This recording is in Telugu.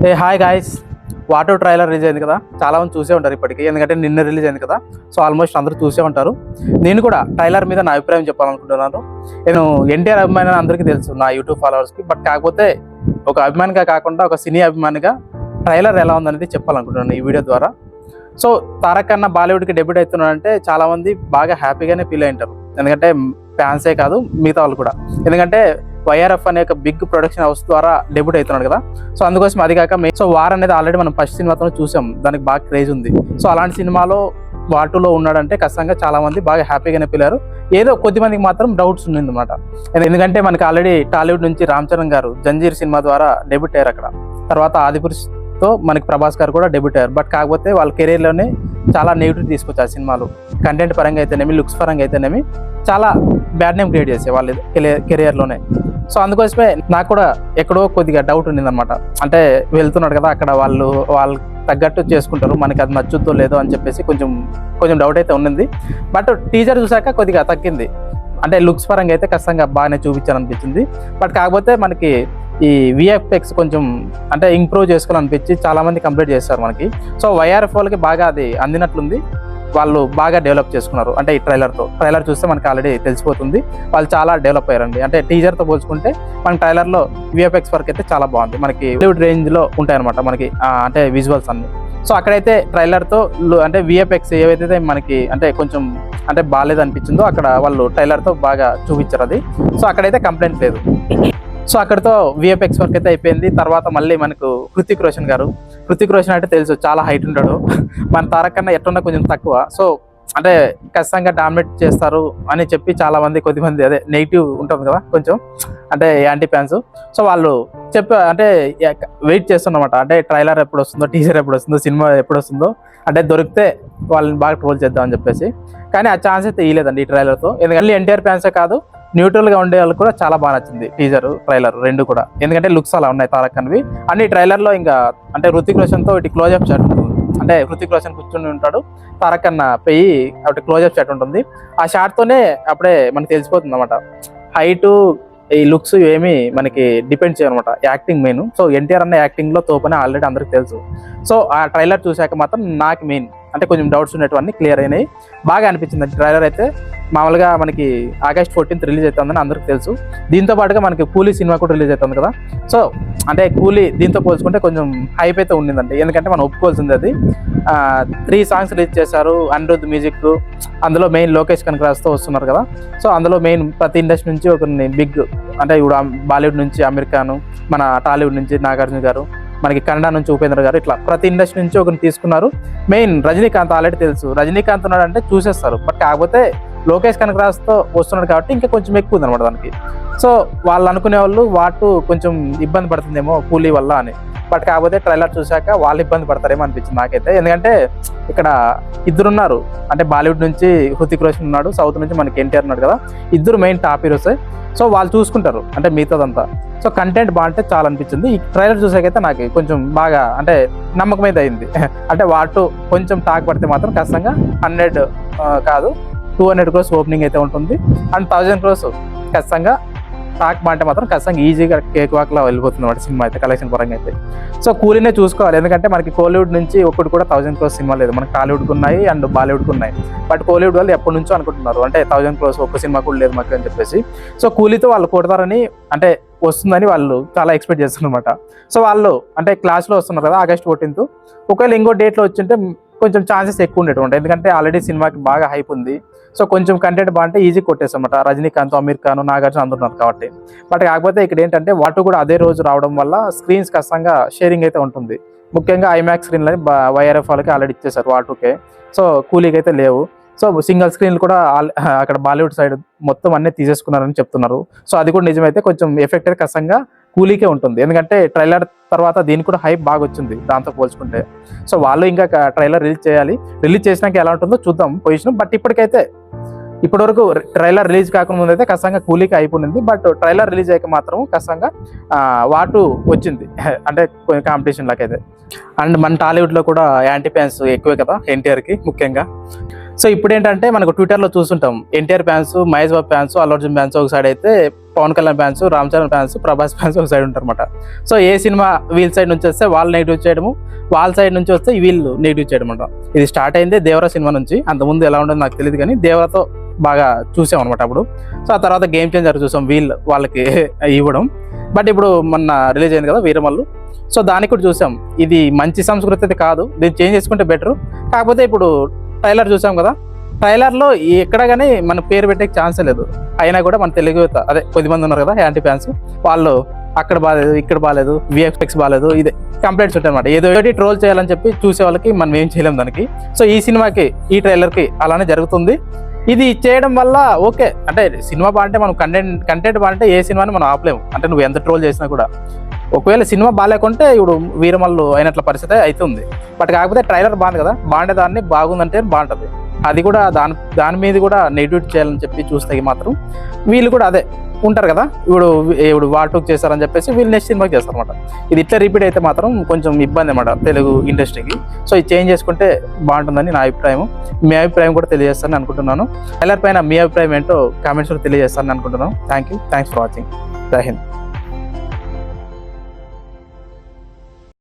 ఏ హాయ్ గాయస్, వాటో ట్రైలర్ రిలీజ్ అయింది కదా. చాలా మంది చూసే ఉంటారు ఇప్పటికీ, ఎందుకంటే నిన్న రిలీజ్ అయింది కదా. సో ఆల్మోస్ట్ అందరూ చూసే ఉంటారు. నేను కూడా ట్రైలర్ మీద నా అభిప్రాయం చెప్పాలనుకుంటున్నాను. నేను ఎన్టీఆర్ అభిమాని అందరికీ తెలుసు, నా యూట్యూబ్ ఫాలోవర్స్కి. బట్ కాకపోతే ఒక అభిమానిగా కాకుండా ఒక సినీ అభిమానిగా ట్రైలర్ ఎలా ఉందనేది చెప్పాలనుకుంటున్నాను ఈ వీడియో ద్వారా. సో తారక్ అన్న బాలీవుడ్కి డెబ్యూట్ అవుతున్నాడంటే చాలామంది బాగా హ్యాపీగానే ఫీల్ అయి ఉంటారు, ఎందుకంటే ఫ్యాన్సే కాదు మిగతా వాళ్ళు కూడా. ఎందుకంటే వైఆర్ఎఫ్ అనే ఒక బిగ్ ప్రొడక్షన్ హౌస్ ద్వారా డెబ్యూట్ అవుతున్నాడు కదా. సో అందుకోసం అది కాక సో వార్ అనేది ఆల్రెడీ మనం ఫస్ట్ సినిమాతో చూసాం, దానికి బాగా క్రేజ్ ఉంది. సో అలాంటి సినిమాలో వాటులో ఉన్నాడంటే ఖచ్చితంగా చాలా మంది బాగా హ్యాపీగానే ఫీల్ అయ్యారు. ఏదో కొద్దిమందికి మాత్రం డౌట్స్ ఉంది అనమాట. ఎందుకంటే మనకి ఆల్రెడీ టాలీవుడ్ నుంచి రామ్ చరణ్ గారు జంజీర్ సినిమా ద్వారా డెబ్యూట్ అయ్యారు అక్కడ. తర్వాత ఆదిపురుష్తో మనకి ప్రభాస్ గారు కూడా డెబ్యూట్ అయ్యారు. బట్ కాకపోతే వాళ్ళ కెరీర్లోనే చాలా నెగిటివ్ తీసుకొచ్చారు సినిమాలు. కంటెంట్ పరంగా అయితేనేమి, లుక్స్ పరంగా అయితేనేమి చాలా బ్యాడ్ నేమ్ క్రియేట్ చేసే వాళ్ళు కెరియర్లోనే. సో అందుకోసమే నాకు కూడా ఎక్కడో కొద్దిగా డౌట్ ఉండిందనమాట. అంటే వెళ్తున్నాడు కదా, అక్కడ వాళ్ళు తగ్గట్టు చేసుకుంటారు, మనకి అది నచ్చుద్దో లేదో అని చెప్పేసి కొంచెం డౌట్ అయితే ఉన్నింది. బట్ టీజర్ చూసాక కొద్దిగా తగ్గింది. అంటే లుక్స్ పరంగా అయితే ఖచ్చితంగా బాగానే చూపించాలనిపించింది. బట్ కాకపోతే మనకి ఈ విఎఫ్ఎక్స్ కొంచెం అంటే ఇంప్రూవ్ చేసుకోవాలనిపించి చాలామంది కంప్లీట్ చేస్తారు మనకి. సో వైఆర్ఎఫ్ వాళ్ళకి బాగా అది అందినట్లుంది, వాళ్ళు బాగా డెవలప్ చేసుకున్నారు. అంటే ఈ ట్రైలర్ చూస్తే మనకి ఆల్రెడీ తెలిసిపోతుంది వాళ్ళు చాలా డెవలప్ అయ్యారండి. అంటే టీజర్తో పోల్చుకుంటే మన ట్రైలర్లో విఎఫ్ఎక్స్ వర్క్ అయితే చాలా బాగుంది, మనకి బాలీవుడ్ రేంజ్లో ఉంటాయన్నమాట మనకి అంటే విజువల్స్ అన్ని. సో అక్కడైతే ట్రైలర్తో అంటే విఎఫ్ఎక్స్ ఏవైతే మనకి అంటే కొంచెం అంటే బాగాలేదు అనిపించిందో అక్కడ వాళ్ళు ట్రైలర్తో బాగా చూపించారు అది. సో అక్కడైతే కంప్లైంట్ లేదు. సో అక్కడితో విఎఫ్ఎక్స్ వర్క్ అయితే అయిపోయింది. తర్వాత మళ్ళీ మనకు హృతిక్ రోషన్ అంటే తెలుసు, చాలా హైట్ ఉంటాడు. మన తారక్ కన్నా ఎట్టున్నా కొంచెం తక్కువ. సో అంటే ఖచ్చితంగా డామినేట్ చేస్తారు అని చెప్పి చాలా మంది కొద్దిమంది అదే నెగిటివ్ ఉంటుంది కదా కొంచెం, అంటే యాంటీ ఫ్యాన్స్. సో వాళ్ళు అంటే వెయిట్ చేస్తున్నమాట. అంటే ట్రైలర్ ఎప్పుడు వస్తుందో, టీజర్ ఎప్పుడు వస్తుందో, సినిమా ఎప్పుడు వస్తుందో, అంటే దొరికితే వాళ్ళని బాగా ట్రోల్ చేద్దామని చెప్పేసి. కానీ ఆ ఛాన్స్ అయితే ఇవ్వలేదండి ఈ ట్రైలర్తో. ఎందుకంటే ఎన్టీఆర్ ఫ్యాన్సే కాదు, న్యూట్రల్గా ఉండే వాళ్ళు కూడా చాలా బాగా నచ్చింది టీజర్ ట్రైలర్ రెండు కూడా. ఎందుకంటే లుక్స్ అలా ఉన్నాయి తారక్ అన్నవి అన్ని ట్రైలర్లో. ఇంకా అంటే హృతిక్ రోషన్తో ఇటు క్లోజ్అప్ షాట్ ఉంటుంది, అంటే హృతిక్ రోషన్ కూర్చుని ఉంటాడు, తారక్ అన్న పెయ్యి ఒకటి క్లోజ్అప్ షాట్ ఉంటుంది. ఆ షాట్తోనే అప్పుడే మనకి తెలిసిపోతుంది అనమాట హైటు ఈ లుక్స్ ఏమి మనకి డిపెండ్ చేయనమాట, యాక్టింగ్ మెయిన్. సో ఎన్టీఆర్ అన్న యాక్టింగ్లో తోపనే ఆల్రెడీ అందరికి తెలుసు. సో ఆ ట్రైలర్ చూశాక మాత్రం నాకు మెయిన్ అంటే కొంచెం డౌట్స్ ఉన్నటువంటి క్లియర్ అయినాయి, బాగా అనిపించింది. ట్రైలర్ అయితే మామూలుగా మనకి August 14th రిలీజ్ అవుతుందని అందరికి తెలుసు. దీంతో పాటుగా మనకి కూలీ సినిమా కూడా రిలీజ్ అవుతుంది కదా. సో అంటే కూలీ దీంతో పోల్చుకుంటే కొంచెం హైప్ అయితే ఉండిందండి, ఎందుకంటే మనం ఒప్పుకోవాల్సింది అది. 3 songs రిలీజ్ చేశారు, అనిరుద్ధ్ మ్యూజిక్, అందులో మెయిన్ లోకేష్ కనకరాజ్తో వస్తున్నారు కదా. సో అందులో మెయిన్ ప్రతి ఇండస్ట్రీ నుంచి ఒకరిని బిగ్ అంటే ఇప్పుడు బాలీవుడ్ నుంచి అమీర్ ఖాన్, మన టాలీవుడ్ నుంచి నాగార్జున గారు, మనకి కన్నడ నుంచి ఉపేంద్ర గారు, ఇట్లా ప్రతి ఇండస్ట్రీ నుంచి ఒకరిని తీసుకున్నారు. మెయిన్ రజనీకాంత్ ఆల్రెడీ తెలుసు, రజనీకాంత్ ఉన్నాడు అంటే చూసేస్తారు. బట్ కాకపోతే లోకేష్ కనకరాజ్తో వస్తున్నాడు కాబట్టి ఇంకా కొంచెం ఎక్కువ ఉందన్నమాట దానికి. సో వాళ్ళు అనుకునే వాళ్ళు కొంచెం ఇబ్బంది పడుతుందేమో కూలీ వల్ల అని. బట్ కాకపోతే ట్రైలర్ చూశాక వాళ్ళు ఇబ్బంది పడతారేమో అనిపించింది నాకైతే. ఎందుకంటే ఇక్కడ ఇద్దరున్నారు, అంటే బాలీవుడ్ నుంచి హృతిక్ రోషన్ ఉన్నాడు, సౌత్ నుంచి మనకి ఎన్టీఆర్ ఉన్నాడు కదా. ఇద్దరు మెయిన్ టాప్ హీరోసే. సో వాళ్ళు చూసుకుంటారు అంటే మిగతాదంతా. సో కంటెంట్ బాగుంటే చాలా అనిపించింది. ఈ ట్రైలర్ చూసాకైతే నాకు కొంచెం బాగా అంటే నమ్మకం అయితే అయింది. అంటే కొంచెం టాక్ పడితే మాత్రం ఖచ్చితంగా 100 కాదు 200 crores ఓపెనింగ్ అయితే ఉంటుంది. అండ్ 1000 crores ఖచ్చితంగా టాక్ బాగుంటే మాత్రం ఖచ్చితంగా ఈజీగా కేక్ వాక్లా వెళ్ళిపోతుంది వాటి సినిమా అయితే కలెక్షన్ పరంగా అయితే. సో కూలీనే చూసుకోవాలి, ఎందుకంటే మనకి కోలీవుడ్ నుంచి ఒకటి కూడా 1000 crores సినిమా లేదు. మనకి టాలీవుడ్కి ఉన్నాయి అండ్ బాలీవుడ్కి ఉన్నాయి. బట్ కోలీవుడ్ వాళ్ళు ఎప్పటి నుంచో అనుకుంటున్నారు అంటే 1000 crores ఒక్క సినిమా కూడా లేదు మాకు అని చెప్పేసి. సో కూలీతో వాళ్ళు కొడతారని అంటే వస్తుందని వాళ్ళు చాలా ఎక్స్పెక్ట్ చేస్తున్నారన్నమాట. సో వాళ్ళు అంటే క్లాస్లో వస్తున్నారు కదా August 14th. ఒకవేళ ఇంకో డేట్లో వచ్చింటే కొంచెం ఛాన్సెస్ ఎక్కువ ఉండేటువంటి, ఎందుకంటే ఆల్రెడీ సినిమాకి బాగా హైప్ ఉంది. సో కొంచెం కంటెంట్ బాగుంటే ఈజీ కొట్టేస్తామన్నమాట. రజనీకాంత్, అమీర్ ఖాన్, నాగార్జున అందుతున్నారు కాబట్టి. బట్ కాకపోతే ఇక్కడ ఏంటంటే కూడా అదే రోజు రావడం వల్ల స్క్రీన్స్ ఖచ్చితంగా షేరింగ్ అయితే ఉంటుంది. ముఖ్యంగా ఐమాక్స్ స్క్రీన్లని వైఆర్ఎఫ్ వాళ్ళకి ఆల్రెడీ ఇచ్చేసారు వాటుకే. సో కూలీకి అయితే లేవు. సో సింగిల్ స్క్రీన్లు కూడా అక్కడ బాలీవుడ్ సైడ్ మొత్తం అన్నీ తీసేసుకున్నారని చెప్తున్నారు. సో అది కూడా నిజమైతే కొంచెం ఎఫెక్ట్ అయితే ఖచ్చితంగా కూలీకే ఉంటుంది, ఎందుకంటే ట్రైలర్ తర్వాత దీనికి కూడా హైప్ బాగా వచ్చింది దాంతో పోల్చుకుంటే. సో వాళ్ళు ఇంకా ట్రైలర్ రిలీజ్ చేసినాక ఎలా ఉంటుందో చూద్దాం పొజిషన్. బట్ ఇప్పటివరకు ట్రైలర్ రిలీజ్ కాకముందు అయితే ఖచ్చితంగా కూలీకి అయిపోయింది. బట్ ట్రైలర్ రిలీజ్ అయ్యాక మాత్రం ఖచ్చితంగా వాటు వచ్చింది అంటే కాంపిటీషన్ లాకైతే. అండ్ మన టాలీవుడ్లో కూడా యాంటీ ఫ్యాన్స్ ఎక్కువే కదా ఎన్టీఆర్కి ముఖ్యంగా. సో ఇప్పుడు ఏంటంటే మనకు ట్విట్టర్లో చూస్తుంటాం NTR fans, Mahesh Babu fans, Allu Arjun fans ఒక సైడ్ అయితే Pawan Kalyan fans, Ram Charan fans, Prabhas fans ఒక సైడ్ ఉంటారన్నమాట. సో ఏ సినిమా వీళ్ళ సైడ్ నుంచి వస్తే వాళ్ళు నెగిటివ్ చేయడము, వాళ్ళ సైడ్ నుంచి వస్తే వీళ్ళు నెగిటివ్ చేయడం అనమాట. ఇది స్టార్ట్ అయిందే దేవరా సినిమా నుంచి. అంతకుముందు ఎలా ఉండదు నాకు తెలియదు, కానీ దేవరాతో బాగా చూసాం అనమాట అప్పుడు. సో ఆ తర్వాత గేమ్ చేంజర్ చూసాం వాళ్ళకి ఇవ్వడం. బట్ ఇప్పుడు మొన్న రిలీజ్ అయింది కదా వీరమల్లు, సో దానికి కూడా చూసాం. ఇది మంచి సంస్కృతి అయితే కాదు, దీన్ని చేంజ్ చేసుకుంటే బెటర్. కాకపోతే ఇప్పుడు ట్రైలర్ చూసాం కదా, ట్రైలర్లో ఎక్కడ కానీ మన పేరు పెట్టే ఛాన్సే లేదు. అయినా కూడా మన తెలుగు అదే కొద్దిమంది ఉన్నారు కదా యాంటీ ఫ్యాన్స్, వాళ్ళు అక్కడ బాగాలేదు, ఇక్కడ బాగాలేదు, విఎఫ్ఎక్స్ బాగాలేదు, ఇదే కంప్లైంట్స్ ఉంటాయి అనమాట. ఏదో ఒకటి ట్రోల్ చేయాలని చెప్పి చూసే వాళ్ళకి మనం ఏం చేయలేం దానికి. సో ఈ సినిమాకి, ఈ ట్రైలర్కి అలానే జరుగుతుంది. ఇది చేయడం వల్ల ఓకే, అంటే సినిమా బాగుంటే మనం కంటెంట్ బాగుంటే ఏ సినిమాని మనం ఆపలేము. అంటే నువ్వు ఎంత ట్రోల్ చేసినా కూడా. ఒకవేళ సినిమా బాగాలేకుంటే ఇప్పుడు వీరమల్లు అయినట్ల పరిస్థితి అవుతుంది. బట్ కాకపోతే ట్రైలర్ బాగుంది కదా, బాగుండే దాన్ని బాగుందంటే బాగుంటుంది. అది కూడా దాని మీద కూడా నెగిటివ్ చేయాలని చెప్పి చూస్తే మాత్రం వీళ్ళు కూడా అదే ఉంటారు కదా, ఇప్పుడు వాటుకు చేస్తారని చెప్పేసి వీళ్ళు నెక్స్ట్ సినిమాకి చేస్తారు అనమాట. ఇది ఇట్లా రిపీట్ అయితే మాత్రం కొంచెం ఇబ్బంది అనమాట తెలుగు ఇండస్ట్రీకి. సో ఇది చేంజ్ చేసుకుంటే బాగుంటుందని నా అభిప్రాయం. మీ అభిప్రాయం కూడా తెలియజేస్తానని అనుకుంటున్నాను. ట్రైలర్ పైన మీ అభిప్రాయం ఏంటో కామెంట్స్లో తెలియజేస్తానని అనుకుంటున్నాను. Thanks for watching. జై హింద్.